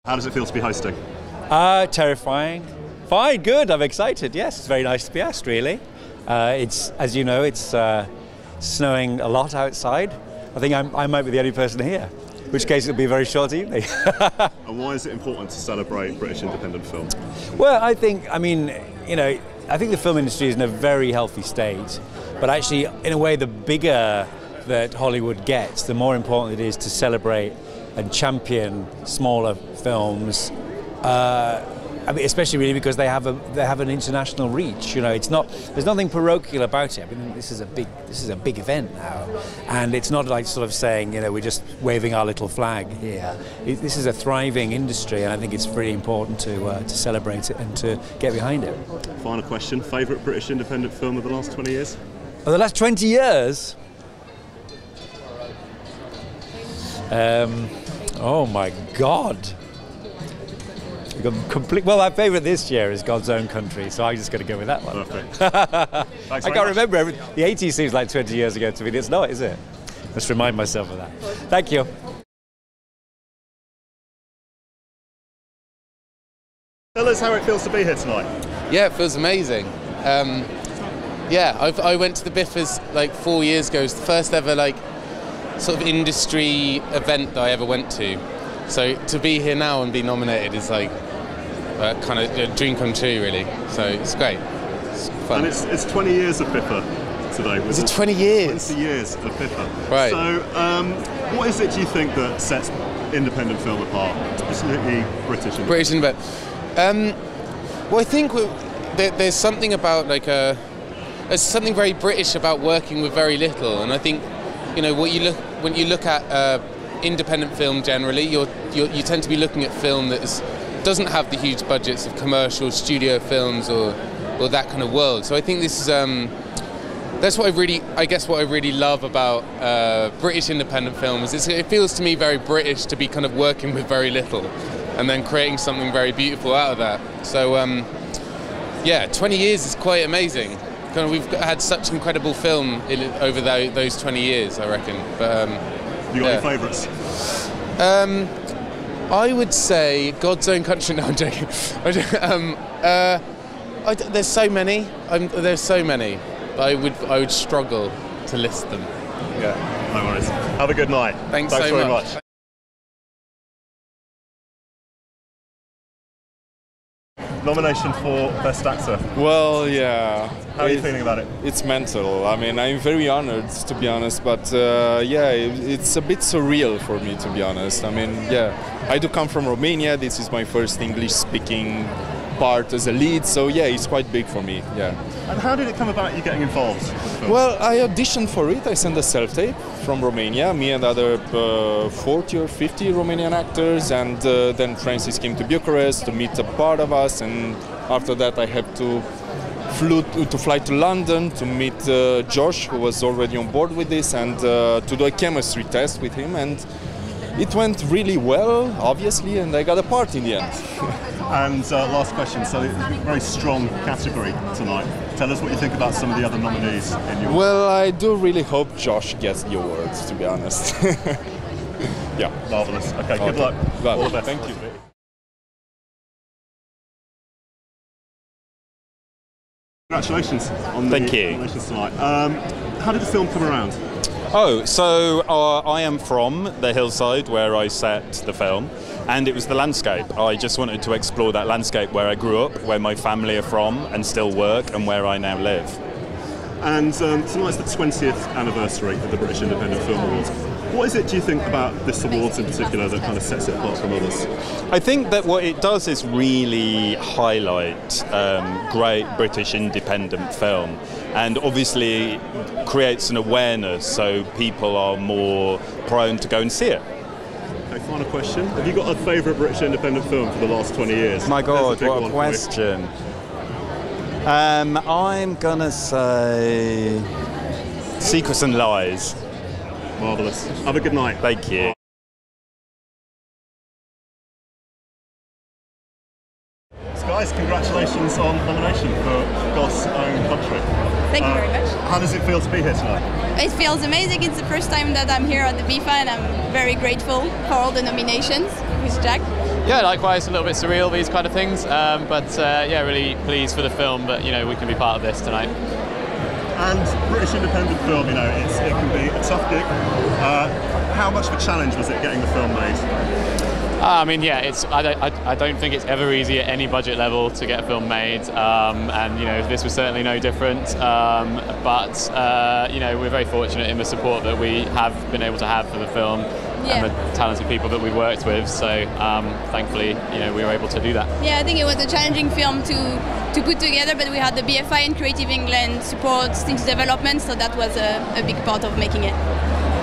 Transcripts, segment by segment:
How does it feel to be hosting? Terrifying. Fine, good, I'm excited, yes. It's very nice to be asked, really. As you know, it's snowing a lot outside. I think I might be the only person here, in which case it'll be a very short evening. And why is it important to celebrate British independent film? Well, I think the film industry is in a very healthy state, but actually, in a way, the bigger that Hollywood gets, the more important it is to celebrate and champion smaller films. Especially really because they have an international reach. You know, there's nothing parochial about it. I mean, this is a big event now, and it's not like sort of saying, we're just waving our little flag here. This is a thriving industry, and I think it's really important to celebrate it and to get behind it. Final question: favourite British independent film of the last 20 years? Of the last 20 years. Oh my God. Well, my favourite this year is God's Own Country, so I'm just going to go with that one. Perfect. I can't remember. The 80s seems like 20 years ago to me. It's not, is it? Let's remind myself of that. Thank you. Tell us how it feels to be here tonight. Yeah, it feels amazing. I went to the BIFAs like 4 years ago. It was the first ever sort of industry event that I ever went to. So to be here now and be nominated is like kind of a dream come true, really. So it's great. It's fun. And it's 20 years of BIFA today. Is it 20 years? 20 years of BIFA. Right. So what is it, do you think, that sets independent film apart, specifically British independent? British independent. Well, I think there's something about there's something very British about working with very little, and I think when you look at independent film generally, you tend to be looking at film that doesn't have the huge budgets of commercial studio films or that kind of world. So I think this is that's what I really love about British independent films. It feels to me very British to be kind of working with very little and then creating something very beautiful out of that. So 20 years is quite amazing. We've had such incredible film over those 20 years, I reckon. But you got any favourites? I would say God's Own Country. No, I'm joking. There's so many. There's so many. I would struggle to list them. Yeah, no worries. Have a good night. Thanks so very much. Nomination for Best Actor. Well, yeah. How are you feeling about it? It's mental. I mean, I'm very honored, to be honest, but it's a bit surreal for me, to be honest. I mean, I do come from Romania. This is my first English-speaking part as a lead, so it's quite big for me, And how did it come about you getting involved? Well, I auditioned for it. I sent a self-tape from Romania, me and other 40 or 50 Romanian actors, and then Francis came to Bucharest to meet a part of us, and after that I had to fly to London to meet Josh, who was already on board with this, and to do a chemistry test with him, and it went really well, obviously, and I got a part in the end. And last question, so it's a very strong category tonight. Tell us what you think about some of the other nominees in your... Well, I do really hope Josh gets the awards, to be honest. Yeah. Marvellous. Okay, good luck. All the best. Thank you. Congratulations on the nominations tonight. How did the film come around? Oh, so I am from the hillside where I set the film, and it was the landscape. I just wanted to explore that landscape where I grew up, where my family are from and still work, and where I now live. And tonight's the 20th anniversary of the British Independent Film Awards. What is it, do you think, about this awards in particular that kind of sets it apart from others? I think that what it does is really highlight great British independent film, and obviously creates an awareness so people are more prone to go and see it. Okay, final question. Have you got a favourite British independent film for the last 20 years? My God, what a question. I'm gonna say Secrets and Lies. Marvellous. Have a good night. Thank you. So guys, congratulations on nomination for God's Own Country. Thank you very much. How does it feel to be here tonight? It feels amazing. It's the first time that I'm here at the BIFA, and I'm very grateful for all the nominations with Jack. Yeah, likewise, a little bit surreal, these kind of things, but yeah, really pleased for the film that, you know, we can be part of this tonight. And British independent film, you know, it can be a tough gig. How much of a challenge was it getting the film made? I mean, yeah, I don't think it's ever easy at any budget level to get a film made, and you know, this was certainly no different. But you know, we're very fortunate in the support that we have been able to have for the film. And the talented people that we worked with, so thankfully, you know, we were able to do that. Yeah, I think it was a challenging film to put together, but we had the BIFA and Creative England support since development, so that was a big part of making it.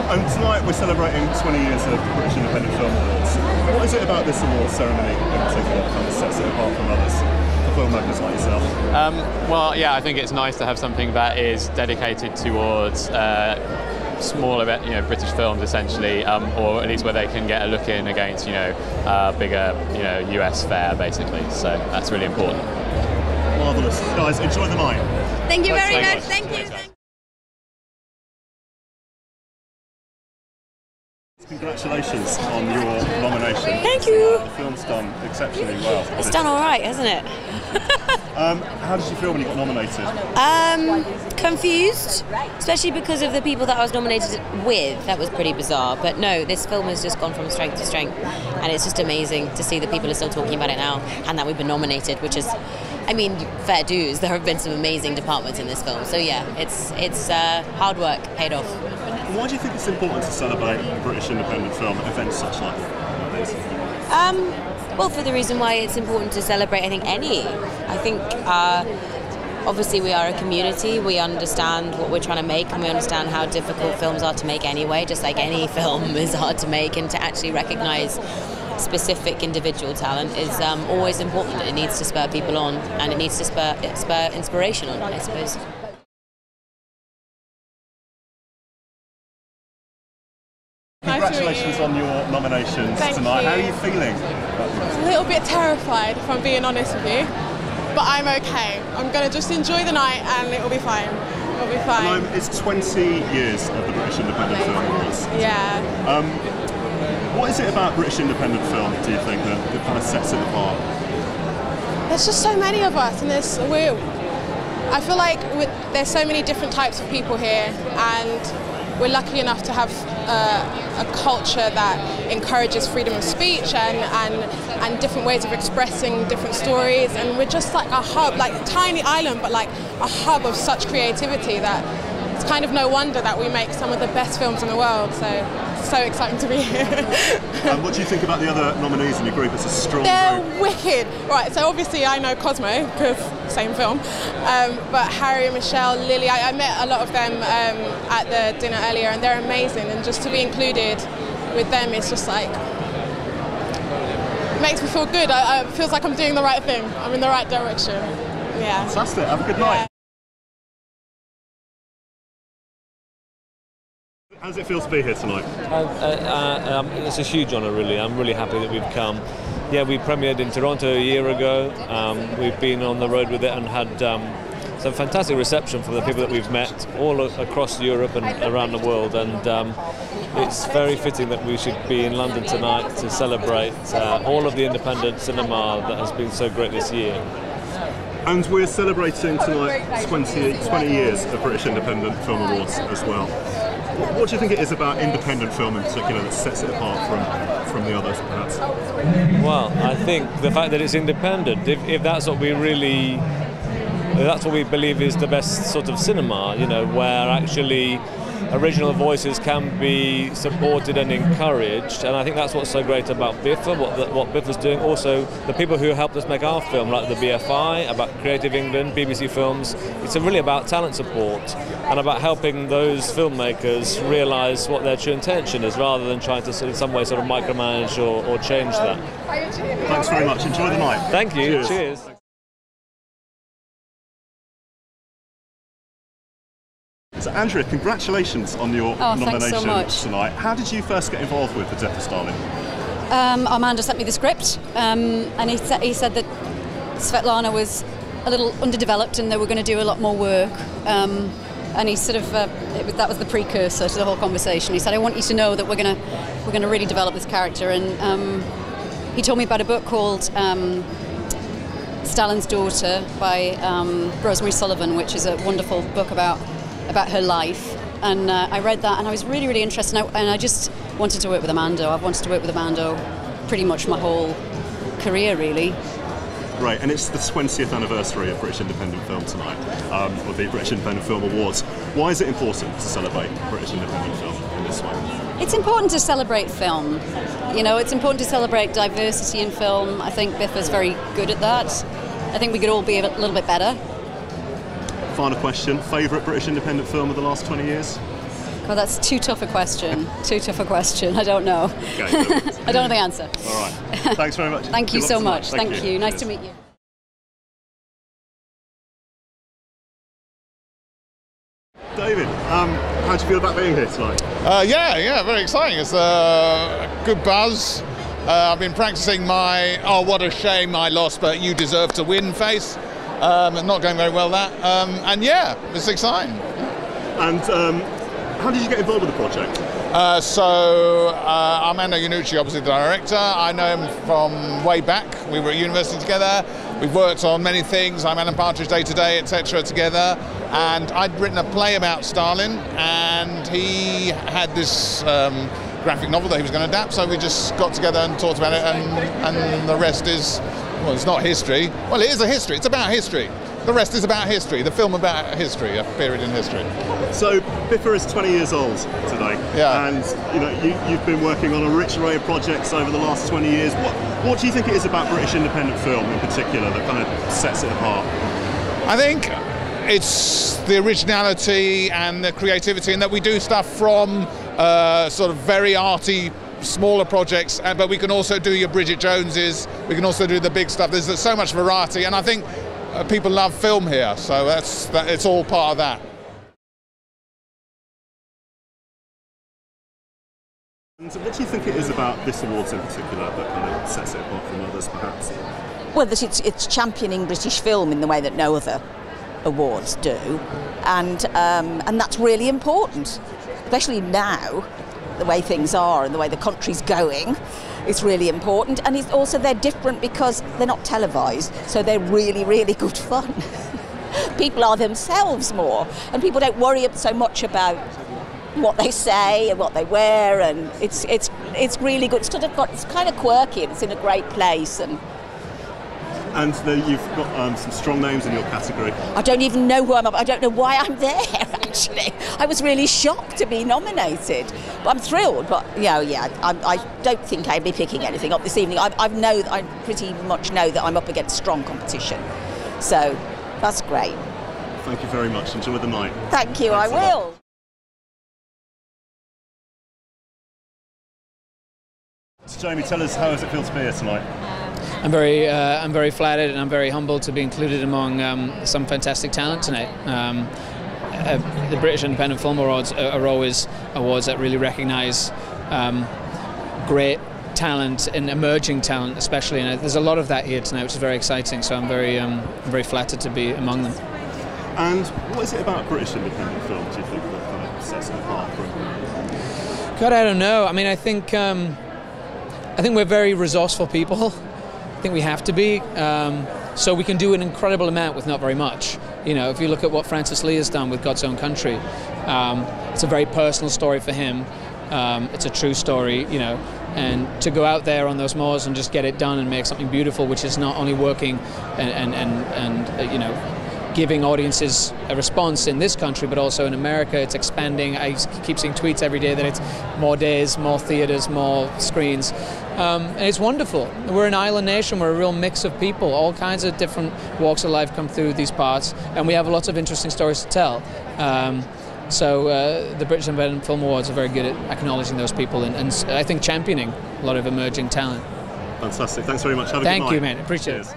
And tonight we're celebrating 20 years of British Independent Film Awards. What is it about this awards ceremony in particular that kind of sets it apart from others, for filmmakers like yourself? Well, yeah, I think it's nice to have something that is dedicated towards smaller, you know, British films essentially, or at least where they can get a look in against, you know, bigger, you know, US fare basically. So that's really important. Marvellous. Guys, enjoy the night. Thank you very much. Thank you. Congratulations on your nomination. Thank you. The film's done exceptionally well. It's done all right, hasn't it? How did you feel when you got nominated? Confused, especially because of the people that I was nominated with. That was pretty bizarre. But no, this film has just gone from strength to strength, and it's just amazing to see that people are still talking about it now, and that we've been nominated, which is, I mean, fair dues. There have been some amazing departments in this film. So yeah, it's hard work paid off. Why do you think it's important to celebrate British independent film at events such like this? Well, for the reason why it's important to celebrate, I think, obviously we are a community, we understand what we're trying to make, and we understand how difficult films are to make anyway, just like any film is hard to make, and to actually recognise specific individual talent is always important. It needs to spur people on, and it needs to spur inspiration on, I suppose. Congratulations on your nominations tonight. How are you feeling? A little bit terrified, if I'm being honest with you, but I'm okay. I'm going to just enjoy the night and it'll be fine. It'll be fine. It's 20 years of the British Independent Film Awards. Yeah. What is it about British independent film, do you think, that kind of sets it apart? There's just so many of us, and I feel like there's so many different types of people here, and we're lucky enough to have a culture that encourages freedom of speech and different ways of expressing different stories, and we're just like a hub, like a tiny island, but like a hub of such creativity that it's kind of no wonder that we make some of the best films in the world. So exciting to be here. And what do you think about the other nominees in your group? It's a strong They're group. wicked. Right, so obviously I know Cosmo, because same film, but Harry, Michelle, Lily, I met a lot of them at the dinner earlier, and they're amazing, and just to be included with them is just like, it makes me feel good. It feels like I'm doing the right thing. I'm in the right direction. Yeah. Fantastic. Have a good night. How does it feel to be here tonight? It's a huge honour, really. I'm really happy that we've come. Yeah, we premiered in Toronto a year ago. We've been on the road with it and had some fantastic reception from the people that we've met all across Europe and around the world. And it's very fitting that we should be in London tonight to celebrate all of the independent cinema that has been so great this year. And we're celebrating tonight 20 years of British Independent Film Awards as well. What do you think it is about independent film in particular that sets it apart from the others, perhaps? Well, I think the fact that it's independent, if that's what we really, if that's what we believe is the best sort of cinema, you know, where actually original voices can be supported and encouraged, and I think that's what's so great about BIFA, what BIFA's doing. Also, the people who helped us make our film, like the BFI, about Creative England, BBC Films, it's really about talent support and about helping those filmmakers realise what their true intention is, rather than trying to in some way sort of micromanage or change that. Thanks very much. Enjoy the night. Thank you. Cheers. Cheers. So Andrea, congratulations on your nomination so much. Tonight. How did you first get involved with The Death of Stalin? Armando sent me the script, and he said that Svetlana was a little underdeveloped and they were going to do a lot more work. And he sort of that was the precursor to the whole conversation. He said, "I want you to know that we're going to really develop this character." And he told me about a book called Stalin's Daughter by Rosemary Sullivan, which is a wonderful book about her life. And I read that, and I was really, really interested. And I just wanted to work with Amanda. I've wanted to work with Amanda pretty much my whole career, really. Right, and it's the 20th anniversary of British Independent Film tonight, or the British Independent Film Awards. Why is it important to celebrate British Independent Film in this way? It's important to celebrate film. You know, it's important to celebrate diversity in film. I think BIFA's very good at that. I think we could all be a little bit better. Final question, favourite British Independent film of the last 20 years? God, that's too tough a question. Too tough a question. I don't know. Okay, I don't know the answer. All right. Thanks very much. Thank you so much. Thank you. Nice Cheers. to meet you. David, how do you feel about being here tonight? Yeah, very exciting. It's a good buzz. I've been practicing my "oh, what a shame I lost, but you deserve to win" face. Not going very well, that. And yeah, it's exciting. And how did you get involved with the project? Armando Iannucci, obviously the director. I know him from way back. We were at university together. We've worked on many things. I'm Alan Partridge Day to Day, etc. together. And I'd written a play about Stalin, and he had this graphic novel that he was going to adapt. So we just got together and talked about it, and the rest is, well, it's not history. Well, it is a history. It's about history. The rest is about history. The film about history, a period in history. So BIFA is 20 years old today. Yeah. And you know, you've been working on a rich array of projects over the last 20 years. What do you think it is about British independent film in particular that kind of sets it apart? I think it's the originality and the creativity, and that we do stuff from sort of very arty, smaller projects, but we can also do your Bridget Joneses, we can also do the big stuff. There's so much variety, and I think people love film here, so it's all part of that. And what do you think it is about this awards in particular that kind of sets it apart from others, perhaps? Well, that it's championing British film in the way that no other awards do, and that's really important, especially now, the way things are and the way the country's going. It's really important, and it's also they're different because they're not televised, so they're really, really good fun. People are themselves more, and people don't worry so much about what they say and what they wear, and it's really good. It's kind of quirky, and it's in a great place. And you've got some strong names in your category. I don't even know who I'm up. I don't know why I'm there, actually. I was really shocked to be nominated. But I'm thrilled, but I don't think I'll be picking anything up this evening. I pretty much know that I'm up against strong competition. So that's great. Thank you very much. Enjoy the night. Thank you, Thanks I will. So Jamie, tell us, how does it feel to be here tonight? I'm very flattered, and I'm very humbled to be included among some fantastic talent tonight. The British Independent Film Awards are always awards that really recognise great talent and emerging talent, especially. And there's a lot of that here tonight, which is very exciting. So I'm very flattered to be among them. And what is it about British independent film, do you think, that kind of sets it apart from? God, I don't know. I mean, I think we're very resourceful people. I think we have to be, so we can do an incredible amount with not very much. You know, if you look at what Francis Lee has done with God's Own Country, it's a very personal story for him. It's a true story, you know, and to go out there on those moors and just get it done and make something beautiful, which is not only working and you know, giving audiences a response in this country, but also in America. It's expanding. I keep seeing tweets every day that it's more days, more theaters, more screens. And it's wonderful. We're an island nation. We're a real mix of people. All kinds of different walks of life come through these parts, and we have lots of interesting stories to tell. So the British Independent Film Awards are very good at acknowledging those people and I think championing a lot of emerging talent. Fantastic. Thanks very much. Have a good night. Thank you, man. Appreciate it.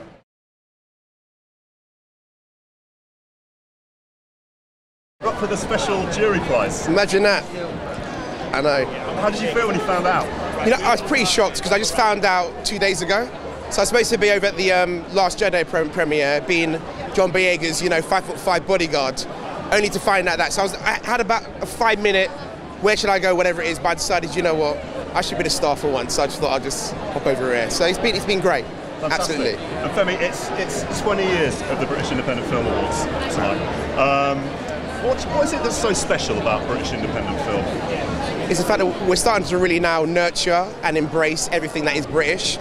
We're up for the special jury prize. Imagine that. I know. How did you feel when you found out? You know, I was pretty shocked because I just found out 2 days ago. So I was supposed to be over at the Last Jedi premiere, being John Boyega's, 5'5" bodyguard, only to find out that. So I had about a 5 minute, where should I go, whatever it is, but I decided, you know what, I should be the star for once. So I just thought I'd just hop over here. So it's been great. Fantastic. Absolutely. And Femi, it's 20 years of the British Independent Film Awards tonight. What is it that's so special about British independent film? It's the fact that we're starting to really now nurture and embrace everything that is British,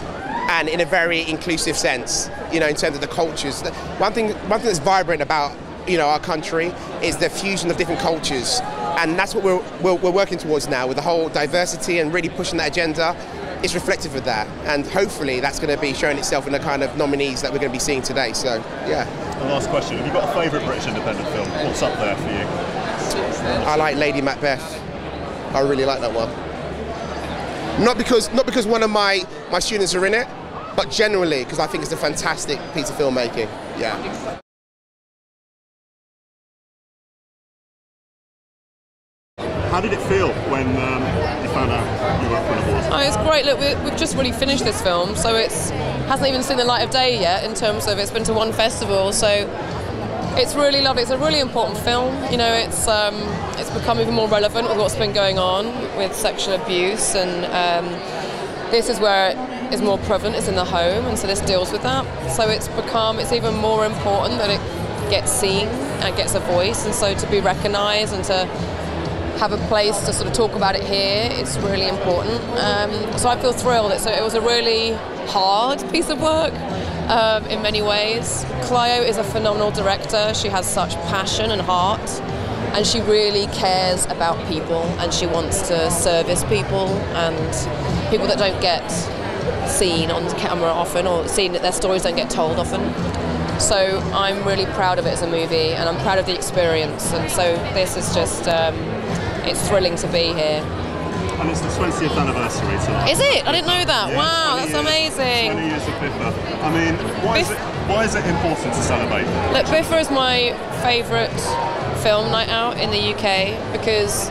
and in a very inclusive sense, in terms of the cultures. One thing that's vibrant about, our country is the fusion of different cultures, and that's what we're working towards now with the whole diversity and really pushing that agenda. It's reflective of that, and hopefully that's going to be showing itself in the kind of nominees that we're going to be seeing today. So, yeah. And last question, have you got a favourite British independent film? What's up there for you? I like Lady Macbeth. I really like that one. Not because one of my students are in it, but generally because I think it's a fantastic piece of filmmaking. Yeah. How did it feel when you found out you were up for an award? Oh, it's great. Look, we've just really finished this film, so it hasn't even seen the light of day yet in terms of it's been to one festival, so it's really lovely. It's a really important film. It's become even more relevant with what's been going on with sexual abuse, and this is where it is more prevalent. It's in the home, and so this deals with that. So it's even more important that it gets seen and gets a voice, and so to be recognised and to have a place to sort of talk about it here, it's really important. So I feel thrilled. It was a really hard piece of work in many ways. Clio is a phenomenal director. She has such passion and heart, and she really cares about people, and she wants to service people and people that don't get seen on camera often, or seen that their stories don't get told often. So I'm really proud of it as a movie, and I'm proud of the experience, and so this is just it's thrilling to be here. And it's the 20th anniversary tonight. Is it? I didn't know that. Yeah, wow, that's amazing. 20 years of BIFA. I mean, why is it important to celebrate? Look, BIFA is my favourite film night out in the UK, because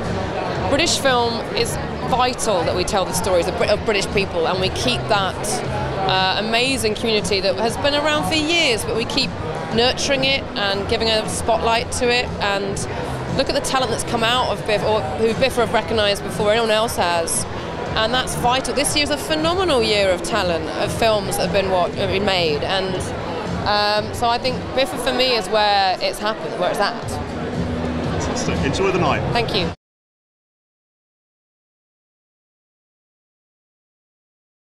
British film is vital that we tell the stories of British people, and we keep that amazing community that has been around for years, but we keep nurturing it and giving a spotlight to it. And look at the talent that's come out of BIFA, or who BIFA have recognised before anyone else has, and that's vital. This year's a phenomenal year of talent, of films that have been made, and so I think BIFA for me is where it's happened, where it's at. Fantastic. Enjoy the night. Thank you.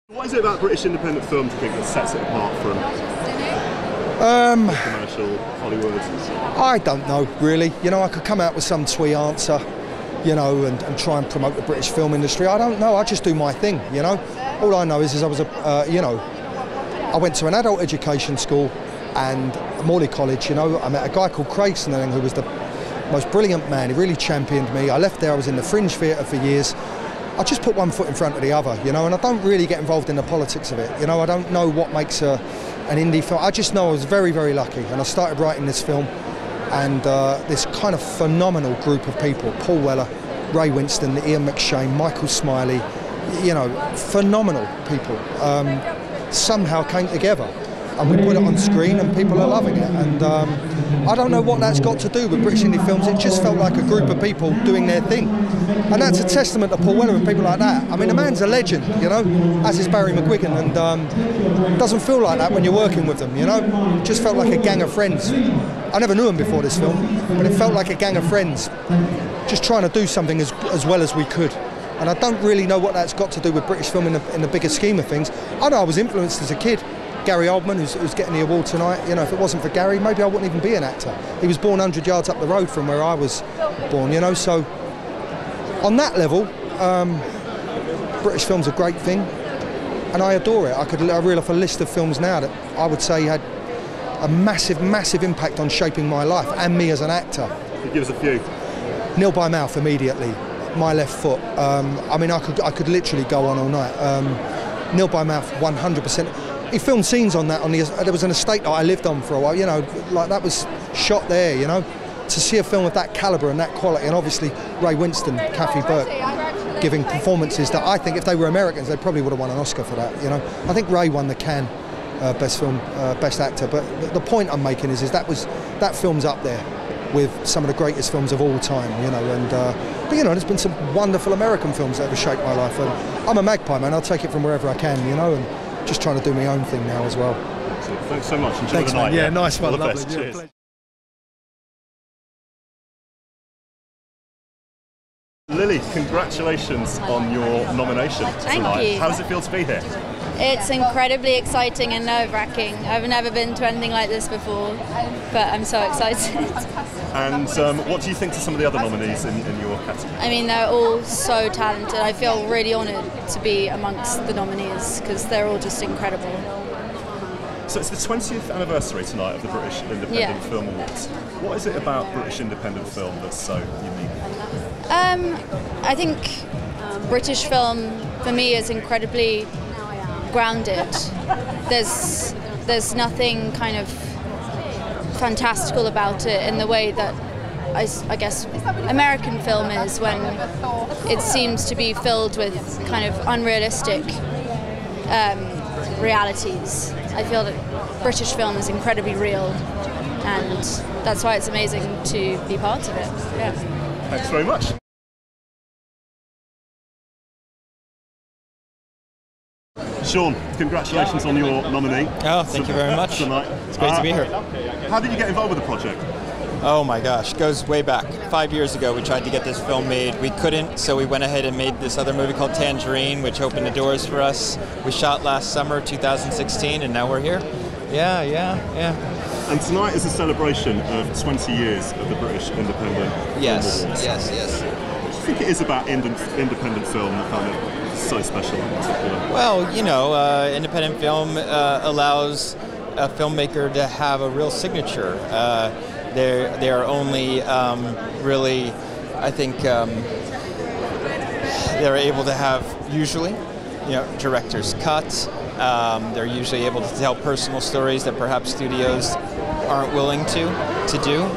What is it about British independent film, do you think, that sets it apart from commercial Hollywood? I don't know, really. I could come out with some twee answer, and try and promote the British film industry. I don't know. I just do my thing, All I know is I was I went to an adult education school and Morley College, I met a guy called Craig Snelling, who was the most brilliant man. He really championed me. I left there, I was in the Fringe Theatre for years. I just put one foot in front of the other, and I don't really get involved in the politics of it. I don't know what makes an indie film. I just know I was very, very lucky, and I started writing this film, and this kind of phenomenal group of people, Paul Weller, Ray Winston, Ian McShane, Michael Smiley, phenomenal people, somehow came together, and we put it on screen and people are loving it. And I don't know what that's got to do with British indie films. It just felt like a group of people doing their thing, and that's a testament to Paul Weller and people like that. I mean, the man's a legend, as is Barry McGuigan, and it doesn't feel like that when you're working with them. It just felt like a gang of friends. I never knew them before this film, but it felt like a gang of friends just trying to do something as well as we could. And I don't really know what that's got to do with British film in the bigger scheme of things. I know I was influenced as a kid. Gary Oldman, who's getting the award tonight, if it wasn't for Gary, maybe I wouldn't even be an actor. He was born 100 yards up the road from where I was born, so on that level, British film's a great thing, and I adore it. I reel off a list of films now that I would say had a massive, massive impact on shaping my life and me as an actor. Give us a few. Nil by Mouth immediately, My Left Foot. I could literally go on all night. Nil by Mouth, 100%. He filmed scenes on that. There was an estate that I lived on for a while. Like that was shot there. To see a film of that calibre and that quality, and obviously Ray Winston, Kathy Burke, giving performances that I think if they were Americans, they probably would have won an Oscar for that. I think Ray won the Cannes Best Film, Best Actor. But the point I'm making is that film's up there with some of the greatest films of all time, you know, and but you know, there's been some wonderful American films that have shaped my life, and I'm a magpie, man. I'll take it from wherever I can, you know, and just trying to do my own thing now as well. Thanks so much. Enjoy Thanks, the night. man. Yeah, nice one. All the Lovely. best. Yeah, Cheers. Lily, congratulations on your nomination Thank tonight. you. How does it feel to be here? It's incredibly exciting and nerve-wracking. I've never been to anything like this before, but I'm so excited. And what do you think to some of the other nominees in your category? I mean, they're all so talented. I feel really honoured to be amongst the nominees because they're all just incredible. So it's the 20th anniversary tonight of the British Independent Film Awards. What is it about British independent film that's so unique? I think British film, for me, is incredibly grounded. There's nothing kind of fantastical about it in the way that I guess American film is, when it seems to be filled with kind of unrealistic realities. I feel that British film is incredibly real, and that's why it's amazing to be part of it. Yeah. Thanks very much. Sean, congratulations on your nominee. Oh, thank you very much. Tonight. It's great to be here. How did you get involved with the project? Oh my gosh, goes way back. 5 years ago we tried to get this film made. We couldn't, so we went ahead and made this other movie called Tangerine, which opened the doors for us. We shot last summer, 2016, and now we're here. Yeah. And tonight is a celebration of 20 years of the British Independent Yes, Film Awards. yes. What do you think it is about independent film that kind of is so special in particular? Well, you know, independent film allows a filmmaker to have a real signature. They are only really, I think, they're able to have usually, you know, director's cuts. They're usually able to tell personal stories that perhaps studios aren't willing to do,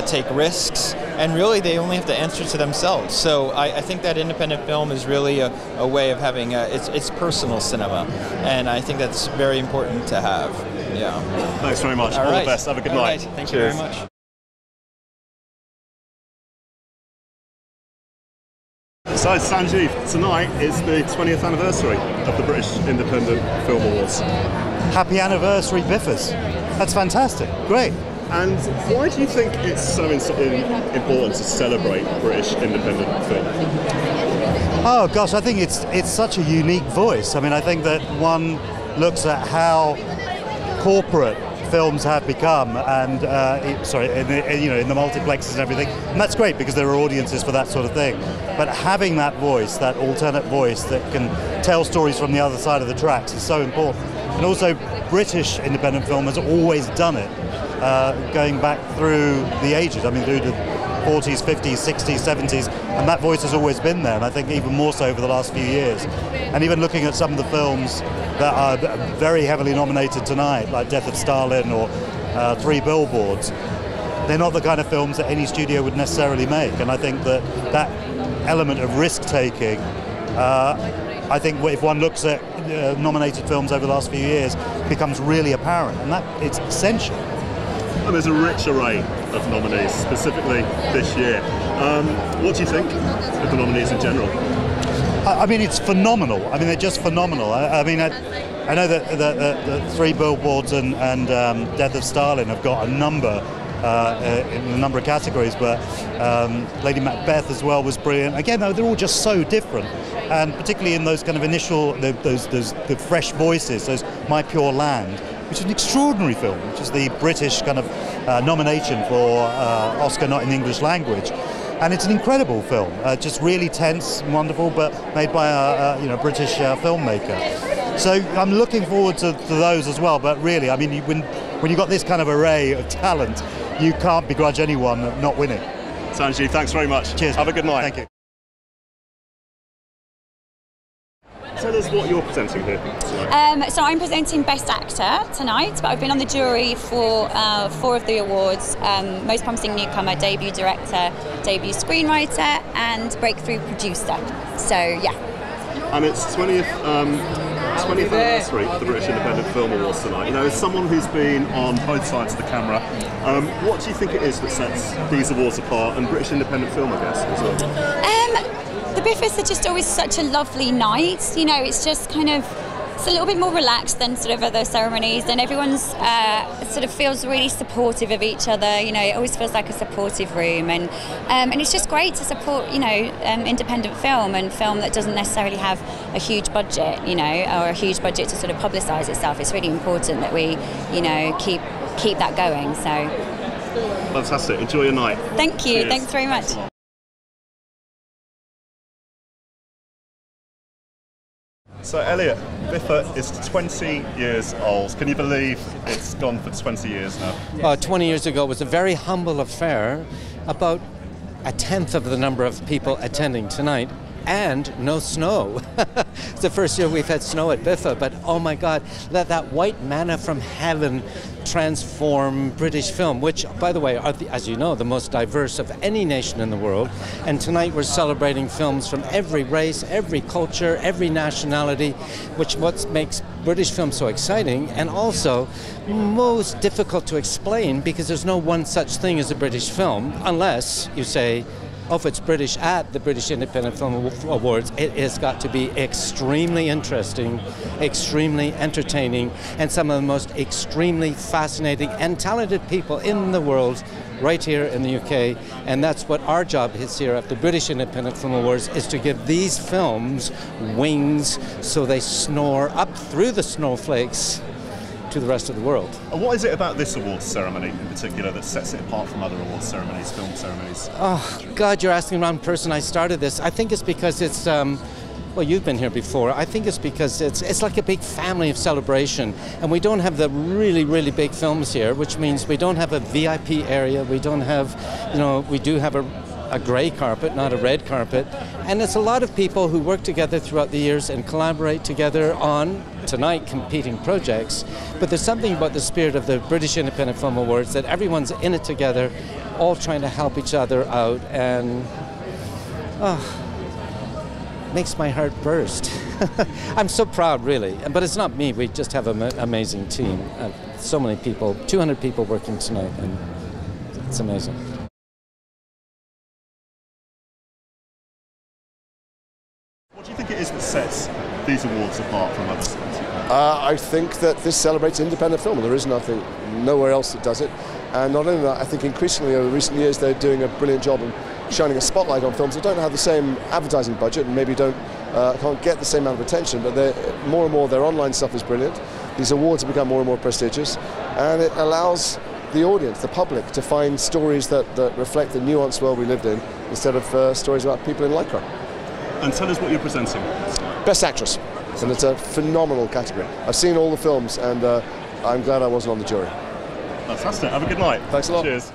take risks, and really they only have to answer to themselves. So I think that independent film is really a way of having it's personal cinema, and I think that's very important to have. Yeah. Thanks very much. All the best. Have a good night. Right. Thank you very much. So Sanjeev, tonight is the 20th anniversary of the British Independent Film Awards. Happy anniversary, BIFAs. That's fantastic. Great. And why do you think it's so important to celebrate British independent film? Oh gosh, I think it's such a unique voice. I mean, I think that one looks at how corporate films have become, and in the multiplexes and everything, and that's great because there are audiences for that sort of thing. But having that voice, that alternate voice that can tell stories from the other side of the tracks, is so important. And also, British independent film has always done it, going back through the ages. I mean, through the 40s, 50s, 60s, 70s, and that voice has always been there, and I think even more so over the last few years. And even looking at some of the films that are very heavily nominated tonight, like Death of Stalin or Three Billboards, they're not the kind of films that any studio would necessarily make. And I think that element of risk-taking, I think if one looks at nominated films over the last few years, becomes really apparent, and that it's essential. And there's a rich array of nominees, specifically this year. What do you think of the nominees in general? I mean, it's phenomenal. I mean, they're just phenomenal. I know that the Three Billboards and Death of Stalin have got a number in a number of categories, but Lady Macbeth as well was brilliant. Again, though, they're all just so different, and particularly in those kind of initial, the fresh voices, those My Pure Land, which is an extraordinary film, which is the British kind of nomination for Oscar not in the English language. And it's an incredible film, just really tense and wonderful, but made by a British filmmaker. So I'm looking forward to those as well. But really, I mean, when you've got this kind of array of talent, you can't begrudge anyone not winning. Sanjeev, thanks very much. Cheers. Have a good night. Thank you. Tell us what you're presenting here tonight. So I'm presenting Best Actor tonight, but I've been on the jury for 4 of the awards: Most Promising Newcomer, Debut Director, Debut Screenwriter, and Breakthrough Producer. So yeah. And it's 20th 20th anniversary of the British Independent Film Awards tonight. You know, as someone who's been on both sides of the camera, what do you think it is that sets these awards apart, and British independent film, I guess, as well? The BIFAs are just always such a lovely night. You know, it's just kind of, it's a little bit more relaxed than sort of other ceremonies, and everyone's sort of feels really supportive of each other. You know, it always feels like a supportive room, and it's just great to support, you know, independent film and film that doesn't necessarily have a huge budget, you know, or a huge budget to sort of publicise itself. It's really important that we, you know, keep that going. So fantastic. Enjoy your night. Thank you. Cheers. Thanks very much. So Elliot, BIFA is 20 years old. Can you believe it's gone for 20 years now? 20 years ago was a very humble affair, about a tenth of the number of people attending tonight, and no snow. It's the first year we've had snow at BIFA, but oh my God, let that white manna from heaven transform British film, which, by the way, are, as you know, the most diverse of any nation in the world. And tonight we're celebrating films from every race, every culture, every nationality, which what makes British film so exciting, and also most difficult to explain, because there's no one such thing as a British film, unless you say, oh, if it's British at the British Independent Film Awards, it has got to be extremely interesting, extremely entertaining, and some of the most extremely fascinating and talented people in the world right here in the UK. And that's what our job is here at the British Independent Film Awards, is to give these films wings so they soar up through the snowflakes to the rest of the world. And what is it about this awards ceremony in particular that sets it apart from other awards ceremonies, film ceremonies? Oh, God, you're asking the wrong person. I started this. I think it's because it's, well, you've been here before. I think it's because it's like a big family of celebration. And we don't have the really, really big films here, which means we don't have a VIP area. We don't have, you know, we do have a grey carpet, not a red carpet. And it's a lot of people who work together throughout the years and collaborate together on, tonight, competing projects. But there's something about the spirit of the British Independent Film Awards that everyone's in it together, all trying to help each other out, and makes my heart burst. I'm so proud, really. But it's not me, we just have an amazing team. So many people, 200 people working tonight, and it's amazing. What do you think it is that sets these awards apart from others? I think that this celebrates independent film. There is nothing, nowhere else that does it. And not only that, I think increasingly over recent years they're doing a brilliant job of shining a spotlight on films that don't have the same advertising budget and maybe can't get the same amount of attention, but more and more their online stuff is brilliant. These awards have become more and more prestigious, and it allows the audience, the public, to find stories that reflect the nuanced world we lived in, instead of stories about people in lycra. And tell us what you're presenting. Best Actress, and it's a phenomenal category. I've seen all the films, and I'm glad I wasn't on the jury. Fantastic. Have a good night. Thanks a lot. Cheers.